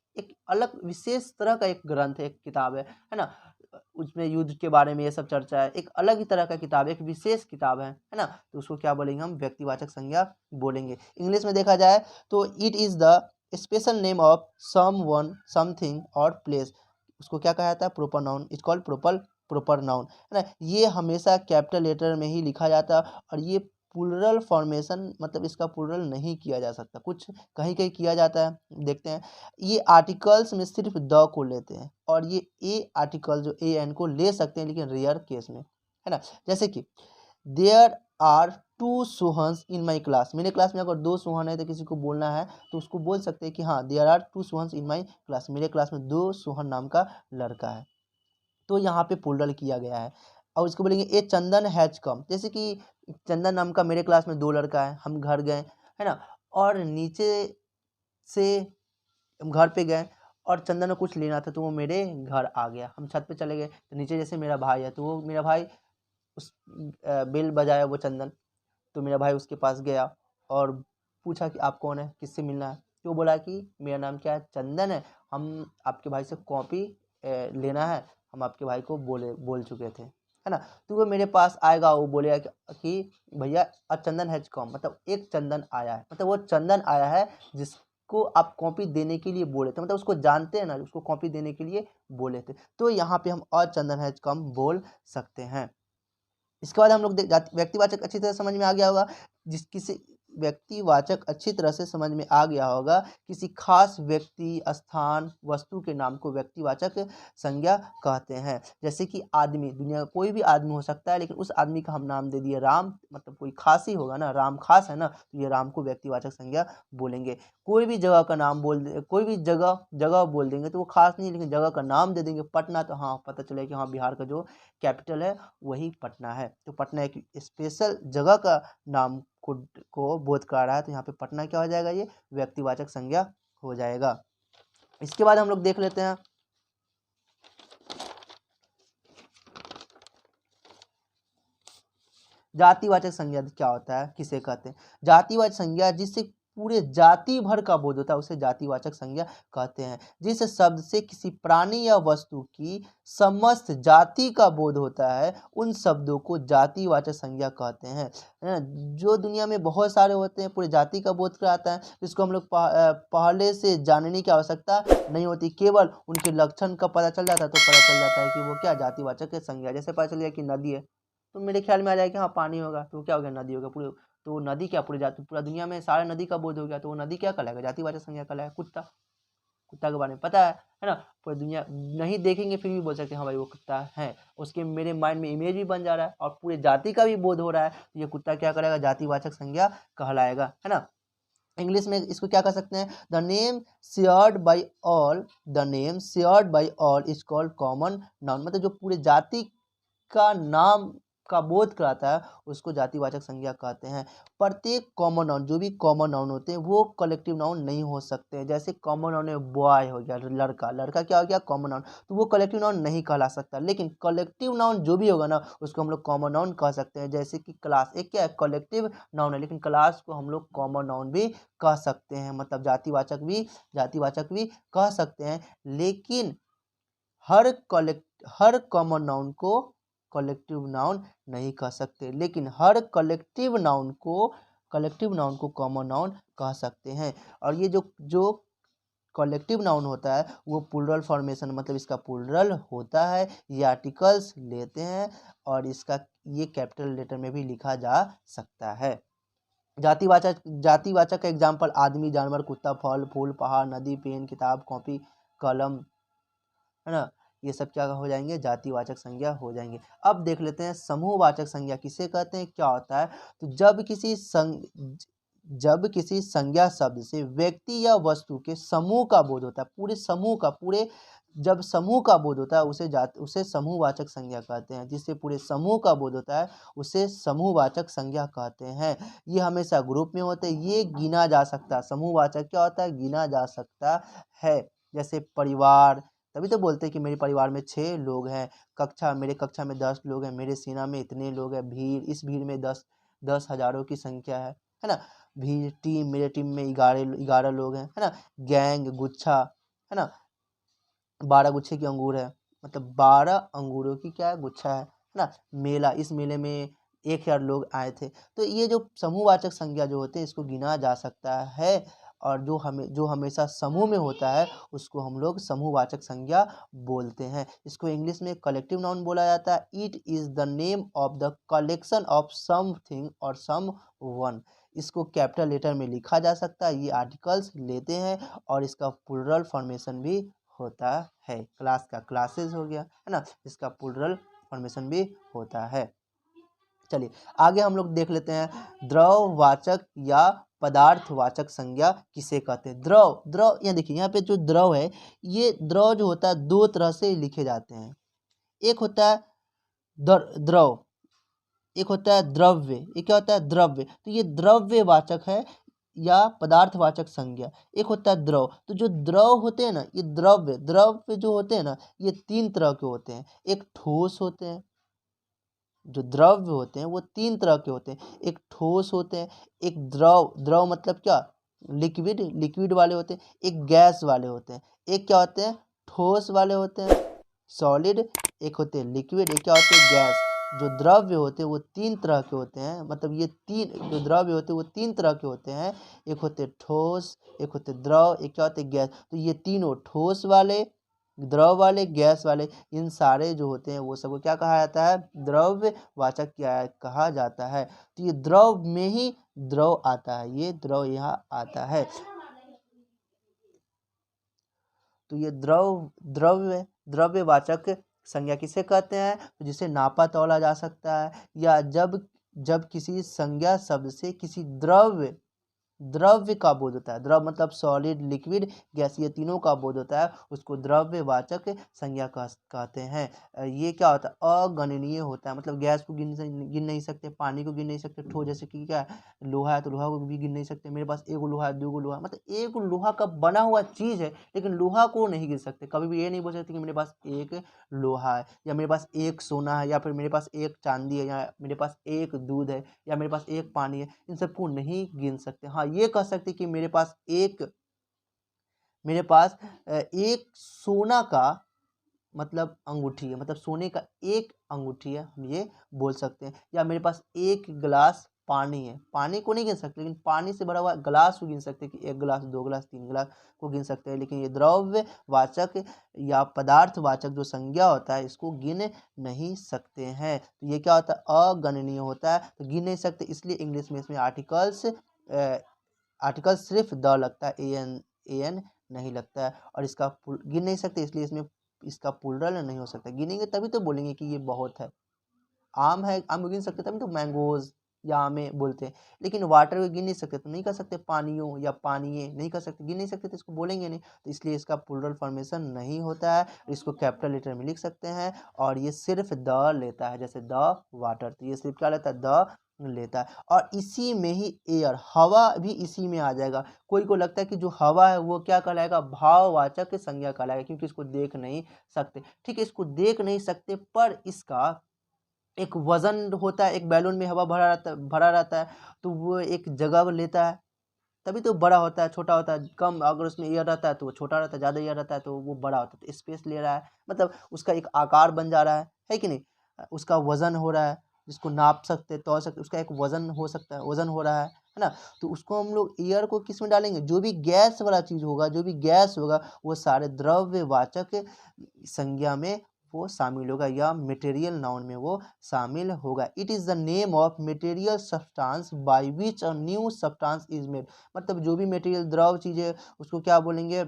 Speaker 1: अलग विशेष तरह का एक ग्रंथ है, एक किताब है ना। उसमें युद्ध के बारे में ये सब चर्चा है, एक अलग ही तरह का किताब, एक विशेष किताब है ना। तो उसको क्या बोलेंगे हम, व्यक्तिवाचक संज्ञा बोलेंगे। इंग्लिश में देखा जाए तो it is the special name of someone, something और प्लेस। उसको क्या कहा जाता है, proper noun, it's called proper noun, है ना। ये हमेशा कैपिटल लेटर में ही लिखा जाता है, और ये प्लूरल फॉर्मेशन, मतलब इसका प्लूरल नहीं किया जा सकता, कुछ कहीं कहीं किया जाता है, देखते हैं। ये आर्टिकल्स में सिर्फ द को लेते हैं, और ये ए आर्टिकल जो ए एन को ले सकते हैं, लेकिन रेयर केस में, है ना। जैसे कि there are 2 Sohans in my class, मेरे क्लास में अगर 2 सोहन है तो किसी को बोलना है तो उसको बोल सकते हैं कि हाँ there are 2 Sohans in my class, मेरे क्लास में 2 सोहन नाम का लड़का है। तो यहाँ पे प्लूरल किया गया है। और उसको बोलेंगे ए चंदन हैज कम, जैसे कि चंदन नाम का मेरे क्लास में 2 लड़का है, हम घर गए, है ना, और नीचे से हम घर पे गए और चंदन को कुछ लेना था, तो वो मेरे घर आ गया। हम छत पे चले गए, तो नीचे जैसे मेरा भाई है, तो वो मेरा भाई उस बेल बजाया वो चंदन, तो मेरा भाई उसके पास गया और पूछा कि आप कौन है, किससे मिलना है। तो वो बोला कि मेरा नाम क्या है, चंदन है, हम आपके भाई से कॉपी लेना है, हम आपके भाई को बोल चुके थे, है ना। तो वो मेरे पास आएगा, वो बोलेगा कि भैया अ चंदन हैज कम, मतलब एक चंदन आया है, मतलब वो चंदन आया है जिसको आप कॉपी देने के लिए बोले थे, मतलब उसको जानते हैं ना, उसको कॉपी देने के लिए बोले थे। तो यहाँ पे हम अ चंदन हैज कम बोल सकते हैं। इसके बाद हम लोग व्यक्तिवाचक अच्छी तरह समझ में आ गया होगा, किसी व्यक्तिवाचक अच्छी तरह से समझ में आ गया होगा, किसी खास व्यक्ति, स्थान, वस्तु के नाम को व्यक्तिवाचक संज्ञा कहते हैं। जैसे कि आदमी, दुनिया का कोई भी आदमी हो सकता है, लेकिन उस आदमी का हम नाम दे दिए राम, मतलब कोई खास ही होगा ना, राम खास है ना, तो ये राम को व्यक्तिवाचक संज्ञा बोलेंगे। कोई भी जगह का नाम कोई भी जगह बोल देंगे तो वो खास नहीं, लेकिन जगह का नाम दे देंगे, पटना, तो हाँ पता चले कि हाँ बिहार का जो कैपिटल है वही पटना है। तो पटना एक स्पेशल जगह का नाम को बोध करा रहा है, तो यहाँ पे पटना क्या हो जाएगा, ये व्यक्तिवाचक संज्ञा हो जाएगा। इसके बाद हम लोग देख लेते हैं जातिवाचक संज्ञा क्या होता है, किसे कहते हैं। जातिवाचक संज्ञा जिससे पूरे जाति भर का बोध होता है उसे जातिवाचक संज्ञा कहते हैं। जिस शब्द से किसी प्राणी या वस्तु की समस्त जाति का बोध होता है उन शब्दों को जातिवाचक संज्ञा कहते हैं, है ना। जो दुनिया में बहुत सारे होते हैं पूरे जाति का बोध कराता है, जिसको हम लोग पहले से जानने की आवश्यकता नहीं होती, केवल उनके लक्षण का पता चल जाता है तो पता चल जाता है कि वो क्या जातिवाचक संज्ञा। जैसे पता चल गया कि नदी है तो मेरे ख्याल में आ जाएगा कि हाँ पानी होगा, तो क्या हो गया, नदी होगा। पूरे तो नदी क्या पूरा दुनिया में सारा नदी का बोध हो गया, तो वो नदी क्या कहलाएगा, जातिवाचक संज्ञा कहलाएगा। कुत्ता के बारे में पता है ना, पूरी दुनिया नहीं देखेंगे फिर भी बोल सकते हैं हाँ भाई वो कुत्ता है, उसके मेरे माइंड में इमेज भी बन जा रहा है और पूरे जाति का भी बोध हो रहा है, तो ये कुत्ता क्या करेगा, जातिवाचक संज्ञा कहलाएगा, है ना। इंग्लिश में इसको क्या कह सकते हैं, the name shared by all is called common noun. मतलब जो पूरे जाति का नाम का बोध कराता है उसको जातिवाचक संज्ञा कहते हैं। प्रत्येक कॉमन नाउन, जो भी कॉमन नाउन होते हैं वो कलेक्टिव नाउन नहीं हो सकते। जैसे कॉमन नाउन है बॉय हो गया, लड़का क्या हो गया, कॉमन नाउन, तो वो कलेक्टिव नाउन नहीं कहला सकता। लेकिन कलेक्टिव नाउन जो भी होगा ना उसको हम लोग कॉमन नाउन कह सकते हैं। जैसे कि क्लास, एक क्या है, कलेक्टिव नाउन है, लेकिन क्लास को हम लोग कॉमन नाउन भी कह सकते हैं, मतलब जातिवाचक भी कह सकते हैं। लेकिन हर कॉमन नाउन को कलेक्टिव नाउन नहीं कह सकते, लेकिन हर कलेक्टिव नाउन को कॉमन नाउन कह सकते हैं। और ये जो कलेक्टिव नाउन होता है वो प्लूरल फॉर्मेशन, मतलब इसका प्लूरल होता है, ये आर्टिकल्स लेते हैं और इसका ये कैपिटल लेटर में भी लिखा जा सकता है। जातिवाचक का एग्जाम्पल आदमी, जानवर, कुत्ता, फल, फूल, पहाड़, नदी, पेन, किताब, कॉपी, कलम, है ना, ये सब क्या हो जाएंगे, जातिवाचक संज्ञा हो जाएंगे। अब देख लेते हैं समूहवाचक संज्ञा किसे कहते हैं, क्या होता है। तो जब किसी संज्ञा शब्द से व्यक्ति या वस्तु के समूह का बोध होता है, जब समूह का बोध होता है उसे समूहवाचक संज्ञा कहते हैं। जिससे पूरे समूह का बोध होता है उसे समूहवाचक संज्ञा कहते हैं। ये हमेशा ग्रुप में होते हैं, ये गिना जा सकता है। समूहवाचक क्या होता है, गिना जा सकता है। जैसे परिवार, तभी तो बोलते हैं कि मेरे परिवार में 6 लोग हैं, मेरे कक्षा में 10 लोग हैं, मेरे सेना में इतने लोग हैं, इस भीड़ में 10 हजारों की संख्या है ना। भीड़, मेरे टीम में 11 लोग हैं, है ना। गैंग, गुच्छा, है ना, 12 गुच्छे की अंगूर है, मतलब 12 अंगूरों की क्या है, गुच्छा है ना। मेला, इस मेले में 1000 लोग आए थे। तो ये जो समूहवाचक संज्ञा जो होते हैं इसको गिना जा सकता है, और जो हमेशा समूह में होता है उसको हम लोग समूहवाचक संज्ञा बोलते हैं। इसको इंग्लिश में कलेक्टिव नाउन बोला जाता है। It is the name of the collection of something और सम वन। इसको कैपिटल लेटर में लिखा जा सकता है, ये आर्टिकल्स लेते हैं और इसका प्लूरल फॉर्मेशन भी होता है। क्लास का क्लासेस हो गया, है ना, इसका प्लूरल फॉर्मेशन भी होता है। चलिए आगे हम लोग देख लेते हैं द्रववाचक या पदार्थवाचक संज्ञा किसे कहते हैं। द्रव यहाँ देखिए, यहाँ पे जो द्रव है, ये द्रव जो होता है 2 तरह से लिखे जाते हैं। एक होता है द्रव, एक होता है द्रव्य। ये क्या होता है, द्रव्य, तो ये द्रव्यवाचक है या पदार्थवाचक संज्ञा। एक होता है द्रव, तो जो द्रव होते हैं ना, ये द्रव्य जो होते हैं ना, ये 3 तरह के होते हैं। एक ठोस होते हैं, जो द्रव्य होते हैं वो 3 तरह के होते हैं। एक ठोस होते हैं, एक द्रव मतलब क्या, लिक्विड वाले होते हैं, एक गैस वाले होते हैं। एक क्या होते हैं, ठोस वाले होते हैं, सॉलिड, एक होते हैं लिक्विड, एक क्या होते हैं, गैस। जो द्रव्य होते हैं वो 3 तरह के होते हैं, मतलब ये 3 जो द्रव्य होते हैं वो 3 तरह के होते हैं। एक होते ठोस, एक होते द्रव, एक क्या होते गैस। तो ये तीनों, ठोस वाले, द्रव वाले, गैस वाले, इन सारे जो होते हैं वो सबको क्या कहा जाता है, द्रव्यवाचक क्या कहा जाता है। तो ये द्रव में ही द्रव आता है, ये द्रव यहाँ आता है। तो ये द्रव्यवाचक संज्ञा किसे कहते हैं, तो जिसे नापा तौला जा सकता है, या जब किसी संज्ञा शब्द से किसी द्रव्य द्रव्य का बोध होता है। द्रव मतलब सॉलिड, लिक्विड, गैस, ये तीनों का बोध होता है, उसको द्रव्यवाचक संज्ञा कहते हैं। ये क्या होता है, अगणनीय होता है, मतलब गैस को गिन नहीं सकते, पानी को गिन नहीं सकते, ठोस जैसे कि क्या है, लोहा है तो लोहा को भी गिन नहीं सकते। मेरे पास एक लोहा है, दो लोहा, मतलब एक लोहा का बना हुआ चीज़ है, लेकिन लोहा को नहीं गिन सकते। कभी भी ये नहीं बोल सकते कि मेरे पास एक लोहा है, या मेरे पास एक सोना है, या फिर मेरे पास एक चांदी है, या मेरे पास एक दूध है, या मेरे पास एक पानी है। इन सबको नहीं गिन सकते। हाँ, ये कह सकते कि मेरे पास एक सोना का मतलब अंगूठी है, मतलब सोने का एक अंगूठी है, हम ये बोल सकते हैं। या मेरे पास एक गिलास पानी है, पानी को नहीं गिन सकते, लेकिन पानी से भरा हुआ गिलास को गिन सकते हैं कि एक गिलास, दो गिलास, तीन गिलास को गिन सकते हैं। लेकिन ये द्रव्यवाचक या पदार्थवाचक जो संज्ञा होता है, इसको गिन नहीं सकते हैं। तो ये क्या होता है, अगणनीय होता है, तो गिन नहीं सकते। इसलिए इंग्लिश में इसमें आर्टिकल सिर्फ द लगता है, एन नहीं लगता है। और इसका गिन नहीं सकते, इसलिए इसमें इसका प्लूरल नहीं हो सकता। गिनेंगे तभी तो बोलेंगे कि ये बहुत है। आम है, आम को गिन सकते तभी तो मैंगोज या आमे बोलते हैं। लेकिन वाटर को गिन नहीं सकते, तो नहीं कह सकते पानियों या पानिये, नहीं कह सकते, गिन नहीं सकते तो इसको बोलेंगे नहीं। तो इसलिए इसका प्लूरल फॉर्मेशन नहीं होता है। इसको कैपिटल लेटर में लिख सकते हैं, और ये सिर्फ द लेता है, जैसे द वाटर, तो ये सिर्फ क्या लेता है, द लेता है। और इसी में ही एयर, हवा भी इसी में आ जाएगा। कोई को लगता है कि जो हवा है वो क्या कहलाएगा, भाववाचक संज्ञा कहलाएगा, क्योंकि इसको देख नहीं सकते। ठीक है, इसको देख नहीं सकते, पर इसका एक वजन होता है। एक बैलून में हवा भरा रहता है, तो वो एक जगह लेता है, तभी तो बड़ा होता है, छोटा होता है। कम अगर उसमें एयर रहता है तो वो छोटा रहता है, ज़्यादा एयर रहता है तो वो बड़ा होता है। तो स्पेस ले रहा है, मतलब उसका एक आकार बन जा रहा है कि नहीं। उसका वजन हो रहा है, जिसको नाप सकते, तौल सकते, उसका एक वजन हो सकता है, वजन हो रहा है ना। तो उसको हम लोग एयर को किस में डालेंगे, जो भी गैस वाला चीज़ होगा, जो भी गैस होगा, वो सारे द्रव्यवाचक संज्ञा में वो शामिल होगा, या मटेरियल नाउन में वो शामिल होगा। It is the name of material substance by which a new substance is made. मतलब जो भी मटेरियल द्रव चीज़ है, उसको क्या बोलेंगे,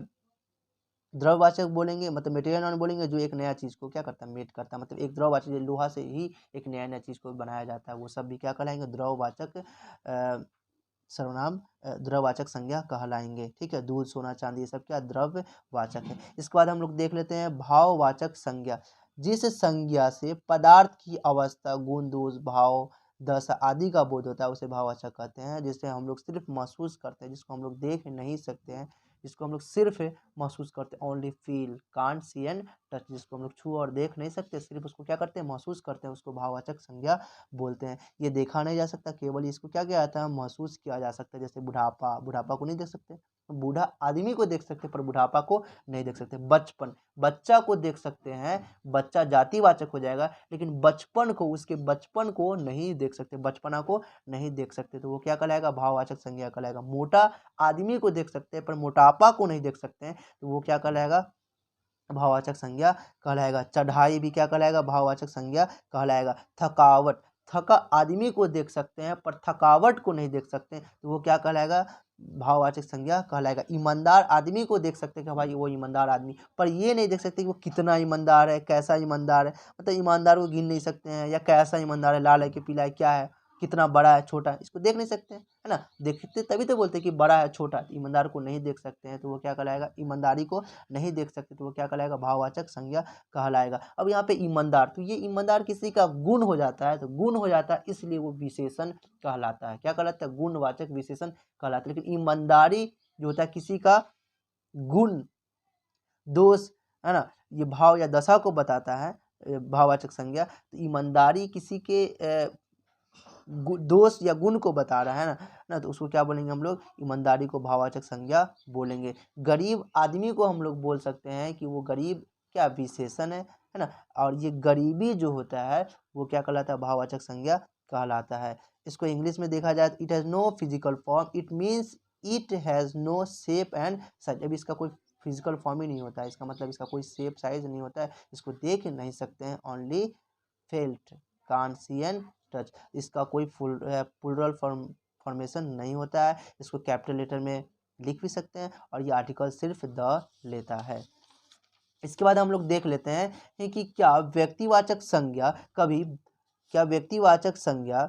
Speaker 1: द्रववाचक बोलेंगे। मतलब मटेरियल नाउन बोलेंगे जो एक नया चीज़ को क्या करता है, मेड करता है। मतलब एक द्रववाचक, लोहा से ही एक नया नया चीज़ को बनाया जाता है, वो सब भी क्या कहलाएंगे, द्रववाचक सर्वनाम, द्रववाचक संज्ञा कहलाएंगे। ठीक है, दूध, सोना, चांदी, ये सब क्या द्रव्यवाचक है। इसके बाद हम लोग देख लेते हैं भाववाचक संज्ञा। जिस संज्ञा से पदार्थ की अवस्था, गुण, दोष, भाव, दशा आदि का बोध होता है, उसे भाववाचक कहते हैं। जिसे हम लोग सिर्फ महसूस करते हैं, जिसको हम लोग देख नहीं सकते हैं, जिसको हम लोग सिर्फ महसूस करते हैं, only feel, can't see and touch, जिसको हम लोग छू और देख नहीं सकते, सिर्फ उसको क्या करते हैं, महसूस करते हैं, उसको भाववाचक संज्ञा बोलते हैं। ये देखा नहीं जा सकता, केवल इसको क्या किया जाता है, महसूस किया जा सकता है। जैसे बुढ़ापा, बुढ़ापा को नहीं देख सकते, बूढ़ा आदमी को देख सकते पर बुढ़ापा को नहीं देख सकते। बचपन, बच्चा को देख सकते हैं, बच्चा जातिवाचक हो जाएगा, लेकिन बचपन को, उसके बचपन को नहीं देख सकते, बचपना को नहीं देख सकते, तो वो क्या कहलाएगा, भाववाचक संज्ञा कहलाएगा। मोटा आदमी को देख सकते हैं पर मोटापा को नहीं देख सकते हैं, तो वो क्या कहलाएगा, भाववाचक संज्ञा कहलाएगा। चढ़ाई भी क्या कहलाएगा, भाववाचक संज्ञा कहलाएगा। थकावट, थका आदमी को देख सकते हैं पर थकावट को नहीं देख सकते, तो वो क्या कहलाएगा, भाववाचक संज्ञा कहलाएगा। ईमानदार आदमी को देख सकते हैं कि भाई वो ईमानदार आदमी, पर ये नहीं देख सकते कि वो कितना ईमानदार है, कैसा ईमानदार है। मतलब ईमानदार को गिन नहीं सकते हैं, या कैसा ईमानदार है, लाल है कि पीला है, क्या है, कितना बड़ा है, छोटा है, इसको देख नहीं सकते हैं, है ना। देखते तभी तो बोलते हैं कि बड़ा है, छोटा है। ईमानदार को नहीं देख सकते हैं, तो वो क्या कहलाएगा, ईमानदारी को नहीं देख सकते, तो वो क्या कहलाएगा, भाववाचक संज्ञा कहलाएगा। अब यहाँ पे ईमानदार, तो ये ईमानदार किसी का गुण हो जाता है, तो गुण हो जाता है, इसलिए वो विशेषण कहलाता है। क्या कहलाता है, गुणवाचक विशेषण कहलाता है। लेकिन ईमानदारी जो होता है किसी का गुण, दोष, है ना, ये भाव या दशा को बताता है, भाववाचक संज्ञा। तो ईमानदारी किसी के दोष या गुण को बता रहा है ना, तो उसको क्या बोलेंगे हम लोग, ईमानदारी को भाववाचक संज्ञा बोलेंगे। गरीब आदमी को हम लोग बोल सकते हैं कि वो गरीब क्या विशेषण है ना। और ये गरीबी जो होता है वो क्या कहलाता है, भाववाचक संज्ञा कहलाता है। इसको इंग्लिश में देखा जाए तो it has no physical form, it means it has no shape and size. अभी इसका कोई फिजिकल फॉर्म ही नहीं होता है, इसका मतलब इसका कोई शेप साइज नहीं होता है, इसको देख नहीं सकते हैं, only felt, can't see and touch. इसका कोई प्लूरल फॉर्मेशन नहीं होता है, इसको कैपिटल लेटर में लिख भी सकते हैं, और ये आर्टिकल सिर्फ द लेता है। इसके बाद हम लोग देख लेते हैं कि क्या व्यक्तिवाचक संज्ञा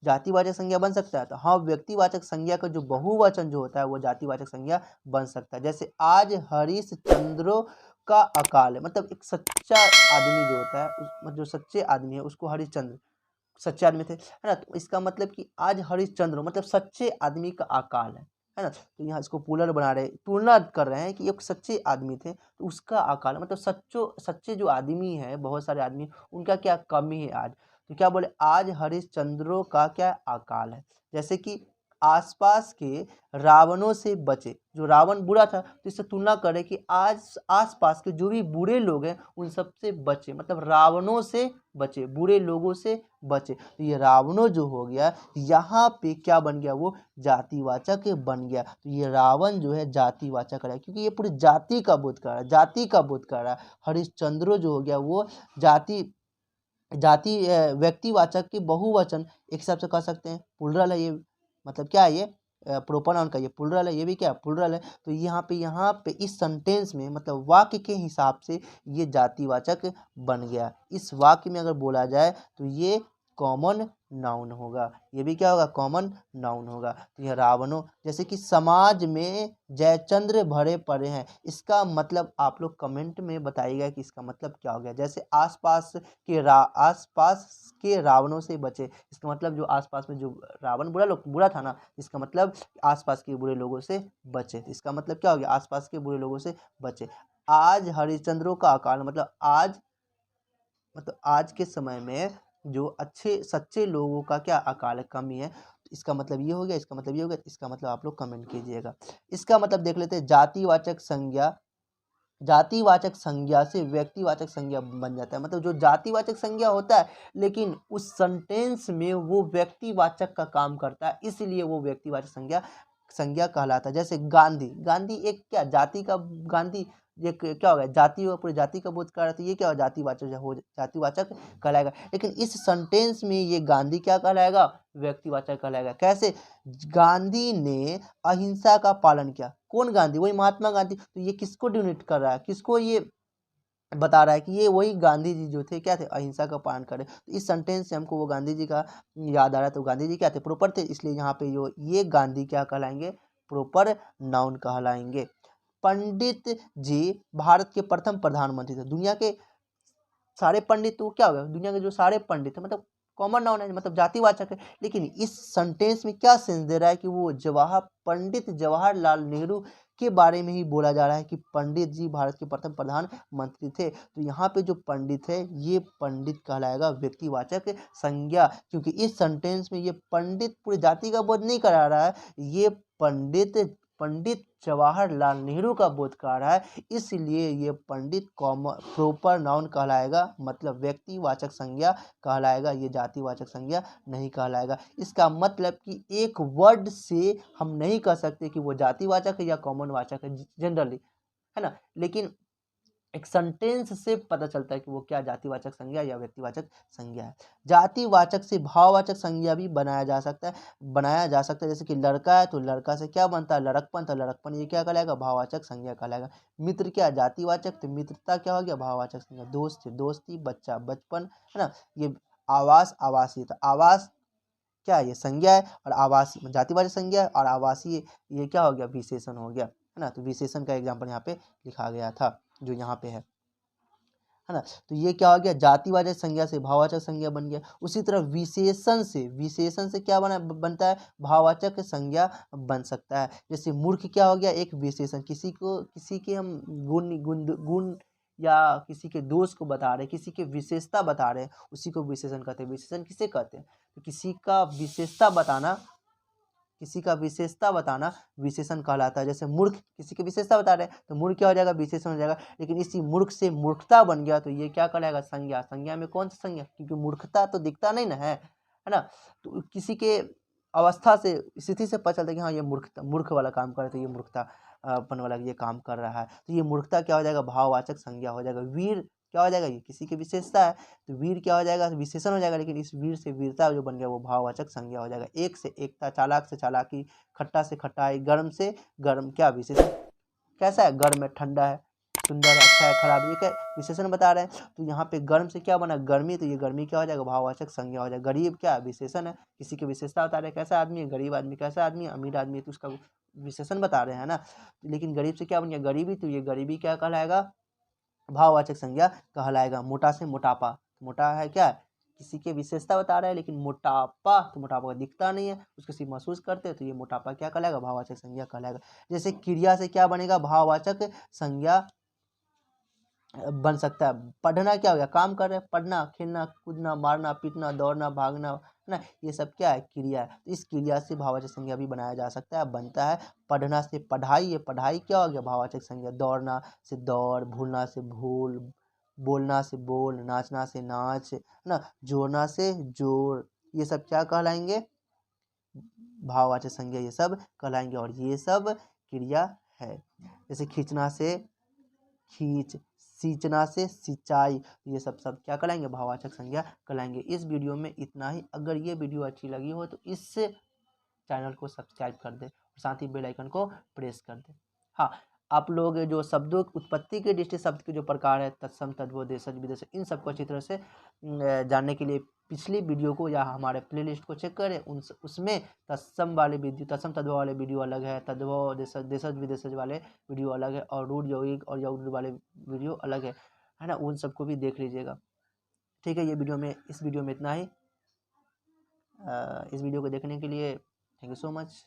Speaker 1: जातिवाचक संज्ञा बन सकता है? तो हाँ, व्यक्तिवाचक संज्ञा का जो बहुवचन जो होता है वो जातिवाचक संज्ञा बन सकता है। जैसे आज हरीश चंद्रो का अकाल है, मतलब एक सच्चा आदमी जो होता है मतलब जो सच्चे आदमी है उसको हरिश्चंद्र सच्चे आदमी थे, है ना? तो इसका मतलब कि आज हरिश्चंद्र मतलब सच्चे आदमी का अकाल है ना? तो यहाँ इसको पुलर बना रहे, तुलना कर रहे हैं कि एक सच्चे आदमी थे तो उसका अकाल मतलब सच्चे जो आदमी है, बहुत सारे आदमी उनका क्या कमी है आज। तो क्या बोले, आज हरिश्चंद्रों का क्या अकाल है। जैसे कि आसपास के रावणों से बचे, जो रावण बुरा था तो इससे तुलना करें कि आज आसपास के जो भी बुरे लोग हैं उन सब से बचे, मतलब रावणों से बचे, बुरे लोगों से बचे। तो ये रावणों जो हो गया यहाँ पे क्या बन गया, वो जातिवाचक बन गया। तो ये रावण जो है जातिवाचक है क्योंकि ये पूरी जाति का बोध कर रहा है, जाति का बोध कर रहा है। हरिश्चंद्र जो हो गया वो जाति जाति व्यक्तिवाचक के बहुवचन एक हिसाब से कह सकते हैं, प्लुरल है ये, मतलब क्या है ये प्रोपर नाउन का ये प्लुरल है, ये भी क्या है प्लुरल है। तो यहाँ पे इस सेंटेंस में मतलब वाक्य के हिसाब से ये जातिवाचक बन गया। इस वाक्य में अगर बोला जाए तो ये कॉमन नाउन होगा, ये भी क्या होगा, कॉमन नाउन होगा। तो यह रावणों, जैसे कि समाज में जयचंद्र भरे पड़े हैं, इसका मतलब आप लोग कमेंट में बताइएगा कि इसका मतलब क्या हो गया। जैसे आसपास के रावणों से बचे, इसका मतलब जो आसपास में जो रावण बुरा था ना, इसका मतलब आसपास के बुरे लोगों से बचे। तो इसका मतलब क्या हो गया, आसपास के बुरे लोगों से बचे। आज हरिश्चंद्रों का अकाल मतलब आज के समय में जो अच्छे सच्चे लोगों का क्या अकाल है, कमी है। तो इसका मतलब ये हो गया, इसका मतलब ये हो गया, इसका मतलब आप लोग कमेंट कीजिएगा। इसका मतलब देख लेते हैं, जातिवाचक संज्ञा से व्यक्तिवाचक संज्ञा बन जाता है। मतलब जो जातिवाचक संज्ञा होता है लेकिन उस सेंटेंस में वो व्यक्तिवाचक का काम करता है, इसलिए वो व्यक्तिवाचक संज्ञा कहलाता है। जैसे गांधी एक क्या जाति का गांधी, ये क्या होगा, जाति और पूरी जाति का बोध कर रहा है, तो ये क्या हो, जातिवाचक कहलाएगा। लेकिन इस सेंटेंस में ये गांधी क्या कहलाएगा, व्यक्तिवाचक कहलाएगा। कैसे, गांधी ने अहिंसा का पालन किया। कौन गांधी, वही महात्मा गांधी। तो ये किसको डिनोट कर रहा है, किसको ये बता रहा है कि ये वही गांधी जी जो थे क्या थे, अहिंसा का पालन करे। तो इस सेंटेंस से हमको वो गांधी जी का याद आ रहा है। तो गांधी जी क्या थे, प्रॉपर थे, इसलिए यहाँ पे जो ये गांधी क्या कहलाएंगे, प्रॉपर नाउन कहलाएंगे। पंडित जी भारत के प्रथम प्रधानमंत्री थे। दुनिया के सारे पंडित, तो क्या हो गया, दुनिया के जो सारे पंडित है मतलब कॉमन नाउन है, मतलब जातिवाचक है। लेकिन इस सेंटेंस में क्या सेंस दे रहा है कि वो पंडित जवाहरलाल नेहरू के बारे में ही बोला जा रहा है कि पंडित जी भारत के प्रथम प्रधानमंत्री थे। तो यहाँ पे जो पंडित है ये पंडित कहलाएगा व्यक्तिवाचक संज्ञा, क्योंकि इस सेंटेंस में ये पंडित पूरी जाति का बोध नहीं करा रहा है, ये पंडित जवाहरलाल नेहरू का बोध कर रहा है, इसलिए ये पंडित प्रॉपर नाउन कहलाएगा, मतलब व्यक्तिवाचक संज्ञा कहलाएगा, ये जातिवाचक संज्ञा नहीं कहलाएगा। इसका मतलब कि एक वर्ड से हम नहीं कह सकते कि वो जातिवाचक है या कॉमन वाचक है जनरली, है ना। लेकिन एक सेंटेंस से पता चलता है कि वो क्या जातिवाचक संज्ञा या व्यक्तिवाचक संज्ञा है। जातिवाचक से भाववाचक संज्ञा भी बनाया जा सकता है। जैसे कि लड़का है तो लड़का से क्या बनता है, लड़कपन, तो लड़कपन ये क्या कहलाएगा, भाववाचक संज्ञा कहलाएगा। मित्र क्या जातिवाचक, तो मित्रता क्या हो गया, भाववाचक संज्ञा। दोस्त दोस्ती, बच्चा बचपन, है ना। ये आवासीय, तो आवास क्या है, ये संज्ञा है, और आवासीय जातिवाचक संज्ञा है, और आवासीय ये क्या हो गया, विशेषण हो गया, है ना। तो विशेषण का एग्जाम्पल यहाँ पे लिखा गया था जो यहाँ पे है ना। तो ये क्या हो गया, जातिवाचक संज्ञा से भाववाचक संज्ञा बन गया। उसी तरह विशेषण से क्या बनता है, भाववाचक संज्ञा बन सकता है। जैसे मूर्ख क्या हो गया, एक विशेषण, किसी के हम गुण या किसी के दोष को बता रहे हैं, किसी के विशेषता बता रहे हैं, उसी को विशेषण कहते हैं। विशेषण किसे कहते हैं, तो किसी का विशेषता बताना विशेषण कहलाता है। जैसे मूर्ख किसी की विशेषता बता रहे हैं तो मूर्ख क्या हो जाएगा, विशेषण हो जाएगा। लेकिन इसी मूर्ख से मूर्खता बन गया तो ये क्या कहलाएगा, संज्ञा में कौन सा संज्ञा, क्योंकि मूर्खता तो दिखता नहीं ना है ना। तो किसी के अवस्था से, स्थिति से पता चलता है कि हाँ ये मूर्ख वाला काम कर रहा है, तो ये मूर्खता अपन वाला ये काम कर रहा है। तो ये मूर्खता क्या हो जाएगा, भाववाचक संज्ञा हो जाएगा। वीर क्या हो जाएगा, ये किसी की विशेषता है, तो वीर क्या हो जाएगा, विशेषण हो जाएगा। लेकिन इस वीर से वीरता जो बन गया वो भाववाचक संज्ञा हो जाएगा। एक से एकता, चालाक से चालाकी, खट्टा से खट्टाई, गर्म से गर्म, क्या विशेषण, कैसा है, गर्म है, ठंडा है, सुंदर है, अच्छा है, खराब है, ये क्या विशेषण बता रहे हैं। तो यहाँ पे गर्म से क्या बना, गर्मी, तो ये गर्मी क्या हो जाएगा, भाववाचक संज्ञा हो जाएगा। गरीब क्या विशेषण है, किसी की विशेषता बता रहे हैं, कैसा आदमी है, गरीब आदमी कैसा आदमी है, अमीर आदमी है, तो उसका विशेषण बता रहे हैं ना। लेकिन गरीब से क्या बन गया, गरीबी, तो ये गरीबी क्या कहलाएगा, भाववाचक संज्ञा कहलाएगा। मोटा से मोटापा, मोटा है क्या, किसी की विशेषता बता रहा है, लेकिन मोटापा, तो मोटापा दिखता नहीं है, उसको सिर्फ महसूस करते हैं, तो ये मोटापा क्या कहलाएगा, भाववाचक संज्ञा कहलाएगा। जैसे क्रिया से क्या बनेगा, भाववाचक संज्ञा बन सकता है। पढ़ना क्या हो गया, काम कर रहे हैं, पढ़ना, खेलना, कूदना, मारना, पीटना, दौड़ना, भागना, है ना, ये सब क्या है, क्रिया है। तो इस क्रिया से भाववाचक संज्ञा भी बनाया जा सकता है, बनता है। पढ़ना से पढ़ाई, ये पढ़ाई क्या हो गया, भाववाचक संज्ञा। दौड़ना से दौड़, भूलना से भूल, बोलना से बोल, नाचना से नाच, है ना, जोड़ना से जोड़, ये सब क्या कहलाएंगे, भाववाचक संज्ञा, ये सब कहलाएंगे। और ये सब क्रिया है। जैसे खींचना से खींच, सींचना से सिंचाई, ये सब क्या कहलाएंगे, भाववाचक संज्ञा कहलाएंगे। इस वीडियो में इतना ही। अगर ये वीडियो अच्छी लगी हो तो इस चैनल को सब्सक्राइब कर दे और साथ ही बेल आइकन को प्रेस कर दे। हाँ, आप लोग जो शब्दों की उत्पत्ति के दृष्टि शब्द के जो प्रकार है, तत्सम, तद्भव, देशज, विदेशज, इन सबको अच्छी तरह से जानने के लिए पिछली वीडियो को या हमारे प्लेलिस्ट को चेक करें। उसमें तत्सम वाले वीडियो, तत्सम तद्भव वाले वीडियो अलग है, तद्भव, देशज विदेशज वाले वीडियो अलग है, और रूढ़ यौगिक और यौगिक वाले वीडियो अलग है ना, उन सबको भी देख लीजिएगा। ठीक है, इस वीडियो में इतना ही। इस वीडियो को देखने के लिए थैंक यू सो मच।